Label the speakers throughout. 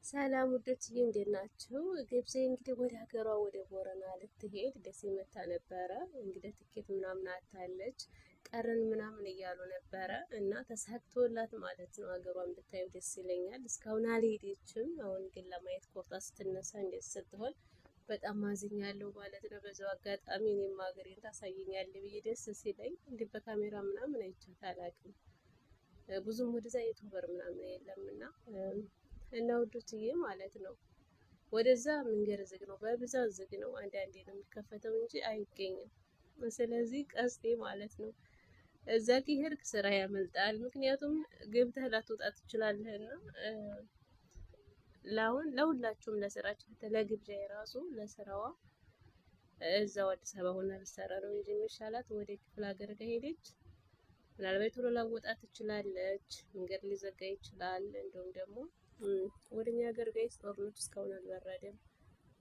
Speaker 1: ሰላም ውዶችዬ እንዴት ናችሁ? ግብጽ እንግዲህ ወደ ሀገሯ ወደ ቦረና ልትሄድ ደሴ መታ ነበረ። እንግዲህ ትኬት ምናምን አታለች ቀረን ምናምን እያሉ ነበረ እና ተሳክቶላት ማለት ነው። ሀገሯን ብታዩ ደስ ይለኛል። እስካሁን አልሄደችም። አሁን ግን ለማየት ቆርጣ ስትነሳ እንዴት ስትሆን በጣም አዝኛለሁ ማለት ነው። በዛው አጋጣሚ እኔም ሀገሬን ታሳየኛለህ ብዬ ደስ ሲለኝ እንዲህ በካሜራ ምናምን አይቻት አላውቅም። ብዙም ወደዛ ዩቱበር ምናምን የለም እና ውዶችዬ ማለት ነው ወደዛ መንገድ ዝግ ነው፣ በብዛት ዝግ ነው። አንዳንዴ ነው የሚከፈተው እንጂ አይገኝም። ስለዚህ ቀስቴ ማለት ነው እዛ ከሄድክ ስራ ያመልጣል። ምክንያቱም ገብተህ ላትወጣ ትችላለህ እና ለሁላችሁም ለስራችን ለግብዣ የራሱ ለስራዋ እዛው አዲስ አበባ ሆና ልትሰራ ነው እንጂ የሚሻላት ወደ ክፍለ ሀገር ከሄደች ምናልባት ቶሎ ላወጣ ትችላለች፣ መንገድ ሊዘጋ ይችላል። እንዲሁም ደግሞ ወደኛ ሀገር ጋይስ ጦርነቱ እስካሁን አልበረደም፣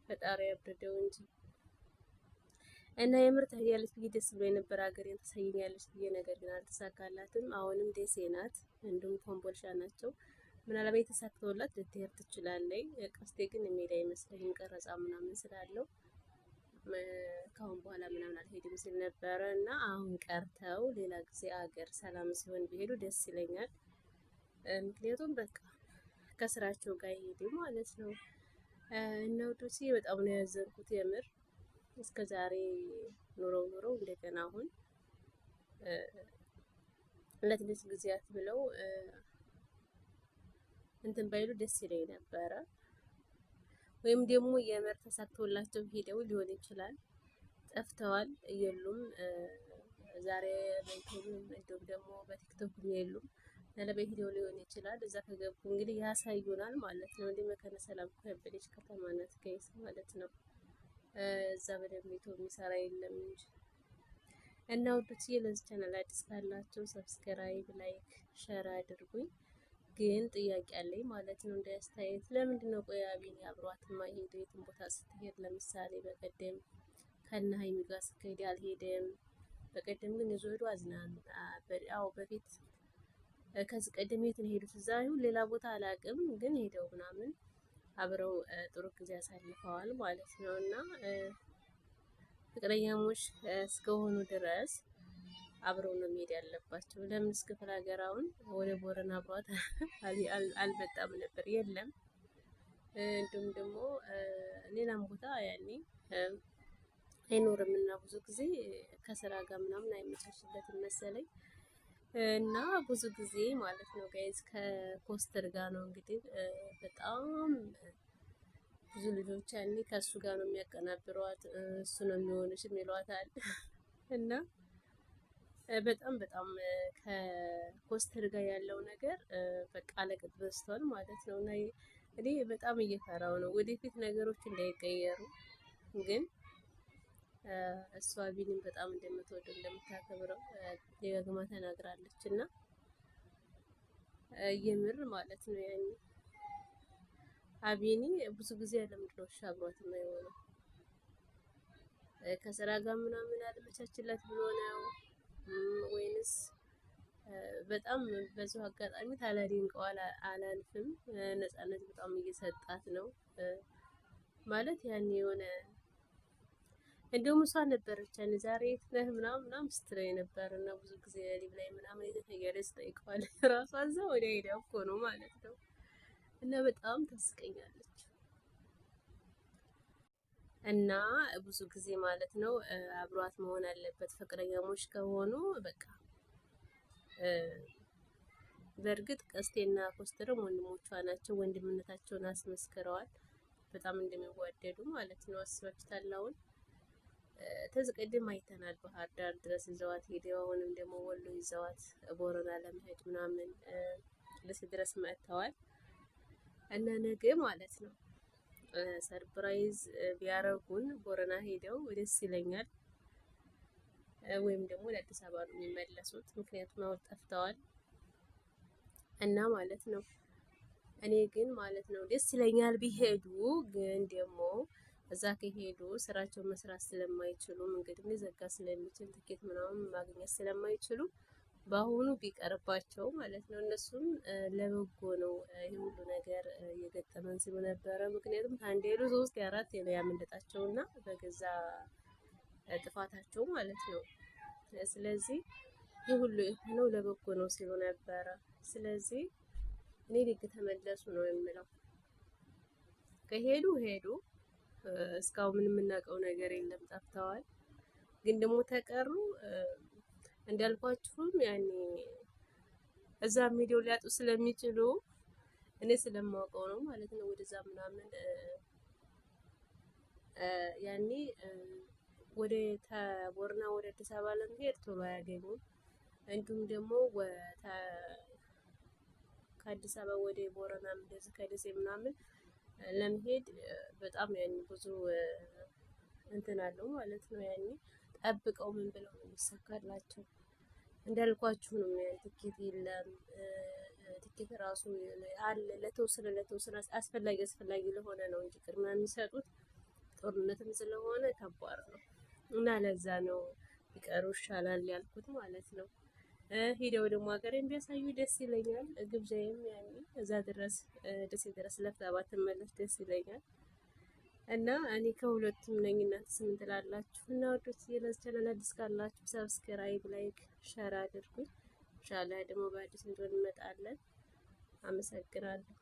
Speaker 1: ፈጣሪ ያብርደው እንጂ እና የምር ታያለች ብዬ ደስ ብሎ የነበረ ሀገሬን ታሳየኛለች ብዬ ነገር ግን አልተሳካላትም። አሁንም ደሴ ናት፣ እንዲሁም ኮምቦልሻ ናቸው። ምናልባት የተሳክተውላት ልትሄድ ትችላለች። ቀስቴ ግን የሚሄድ አይመስለኝም ቀረጻ ምናምን ስላለው ከአሁን በኋላ ምናምን አልሄድም ሲል ነበረ እና አሁን ቀርተው ሌላ ጊዜ አገር ሰላም ሲሆን ቢሄዱ ደስ ይለኛል። ምክንያቱም በቃ ከስራቸው ጋር ይሄዱ ማለት ነው። እና ውዶቼ በጣም ነው ያዘንኩት የምር እስከ ዛሬ ኑረው እንደገና አሁን ለትንሽ ጊዜያት ብለው እንትን ባይሉ ደስ ይለኝ ነበረ። ወይም ደግሞ የምር ተሳክቶላቸው ሄደው ሊሆን ይችላል። ጠፍተዋል የሉም። ዛሬ በዩቲዩብም እንዲሁም ደግሞ በቲክቶክም የሉም። ለበይ ሄደው ሊሆን ይችላል። እዛ ከገቡ እንግዲህ ያሳዩናል ማለት ነው። እንዲህ መካነ ሰላም እኮ ያበደች ከተማ ናት ጋይስ ማለት ነው። እዛ በደንብ ዩቲዩብ የሚሰራ የለም እንጂ እና ውዶችዬ ለዚህ ቻናል አዲስ ካላችሁ ሰብስክራይብ፣ ላይክ፣ ሸር አድርጉኝ። ግን ጥያቄ አለኝ ማለት ነው። እንደ አስተያየት ለምንድን ነው ቆይ አቢኒ አብሯት የማይሄድ የትም ቦታ ስትሄድ? ለምሳሌ በቀደም ከነ ሀይሚ ጋር ስትሄድ አልሄደም። በቀደም ግን ይዞ ሄዶ አዝናን። አዎ በፊት ከዚህ ቀደም የት ነው ሄዱት? እዛ ይሁን ሌላ ቦታ አላውቅም፣ ግን ሄደው ምናምን አብረው ጥሩ ጊዜ አሳልፈዋል ማለት ነው። እና ፍቅረኛሞች እስከሆኑ ድረስ አብረው ነው መሄድ ያለባቸው። ለምን እስከ ክፍለ ሀገር አሁን ወደ ቦረና አብሯት አልመጣም ነበር? የለም። እንዲሁም ደግሞ ሌላም ቦታ ያኔ አይኖርም እና ብዙ ጊዜ ከስራ ጋር ምናምን አይመቻችለትም መሰለኝ። እና ብዙ ጊዜ ማለት ነው ጋይዝ ከኮስተር ጋር ነው እንግዲህ በጣም ብዙ ልጆች ያኔ ከእሱ ጋር ነው የሚያቀናብሯት፣ እሱ ነው የሚሆንሽ ይሏታል እና በጣም ከኮስተር ጋር ያለው ነገር በቃ አለቅጥ በዝቷል ማለት ነው። እና እኔ በጣም እየፈራው ነው ወደፊት ነገሮች እንዳይቀየሩ። ግን እሷ ቢኒን በጣም እንደምትወደው እንደምታከብረው ደጋግማ ተናግራለች እና የምር ማለት ነው ያኔ አቢኒ ብዙ ጊዜ ለምንድነው አብሯት የማይሆነው? ከስራ ጋር ምናምን አልመቻችለት ብሎ ነው ወይንስ በጣም በዚሁ አጋጣሚ ታላዲንቀው አላልፍም። ነፃነት በጣም እየሰጣት ነው ማለት ያኔ የሆነ እንደውም እሷ ነበረች ያኔ ዛሬ የት ነህ ምናምን ስትለኝ ነበር። እና ብዙ ጊዜ ሊብ ላይ ምናምን የተቀየረች ትጠይቀዋል ራሷ እዛ ወደ ሄዳ እኮ ነው ማለት ነው። እና በጣም ታስቀኛለች። እና ብዙ ጊዜ ማለት ነው አብሯት መሆን አለበት ፍቅረኛሞች ከሆኑ በቃ በእርግጥ ቀስቴና ኮስተርም ወንድሞቿ ናቸው። ወንድምነታቸውን አስመስክረዋል። በጣም እንደሚዋደዱ ማለት ነው። አስባችሁታል? አሁን ከዚህ ቀደም አይተናል። ባህር ዳር ድረስ ይዘዋት ሄደው አሁንም ደግሞ ወሎ ይዘዋት ቦረና ለመሄድ ምናምን ደስ ድረስ መጥተዋል። እና ነገ ማለት ነው ሰርፕራይዝ ቢያረጉን ቦረና ሄደው ደስ ይለኛል። ወይም ደግሞ ለአዲስ አበባ ነው የሚመለሱት፣ ምክንያቱም አሁን ጠፍተዋል እና ማለት ነው። እኔ ግን ማለት ነው ደስ ይለኛል ቢሄዱ፣ ግን ደግሞ እዛ ከሄዱ ስራቸው መስራት ስለማይችሉ መንገድ ሊዘጋ ስለሚችል ትኬት ምናምን ማግኘት ስለማይችሉ በአሁኑ ቢቀርባቸው ማለት ነው። እነሱም ለበጎ ነው ይህ ሁሉ ነገር እየገጠመን ሲሉ ነበረ። ምክንያቱም ከአንድ ሄዱ 3 4 ነው ያመለጣቸው እና በገዛ ጥፋታቸው ማለት ነው። ስለዚህ ይህ ሁሉ የሆነው ለበጎ ነው ሲሉ ነበረ። ስለዚህ እኔ ልክ ተመለሱ ነው የምለው። ከሄዱ ሄዱ። እስካሁን ምን የምናውቀው ነገር የለም፣ ጠፍተዋል። ግን ደግሞ ተቀሩ እንዳልኳችሁም ያኔ እዛ ቪዲዮ ሊያጡ ስለሚችሉ እኔ ስለማውቀው ነው ማለት ነው። ወደዛ ምናምን ያኔ ወደ ቦርና ወደ አዲስ አበባ ለመሄድ ቶሎ አያገኙም። እንዲሁም ደግሞ ከአዲስ አበባ ወደ ቦረና እንደዚህ ከደሴ ምናምን ለመሄድ በጣም ያኔ ብዙ እንትን አለው ማለት ነው። ያኔ ጠብቀው ምን ብለው ነው የሚሳካላቸው? እንዳልኳችሁ ነው። ትኬት የለም። ትኬት ራሱ አለ ለተወሰነ አስፈላጊ ለሆነ ነው እንጂ ቅድሚያ የሚሰጡት ጦርነትም ስለሆነ ከባድ ነው እና ለዛ ነው ቢቀሩ ይሻላል ያልኩት ማለት ነው። ሄደው ደግሞ ሀገሬን ቢያሳዩ ደስ ይለኛል። ግብዣዬም ያኔ እዛ ድረስ ደሴ ድረስ ለፍታ ባትመለስ ደስ ይለኛል። እና እኔ ከሁለቱም ነኝ። እናንተ ስምን ትላላችሁ? እና ወዶች የለዚህ ቻናል አዲስ ካላችሁ ሰብስክራይብ፣ ላይክ፣ ሸር አድርጉኝ። ኢንሻአላህ ደግሞ በአዲስ እንድንመጣለን። አመሰግናለሁ።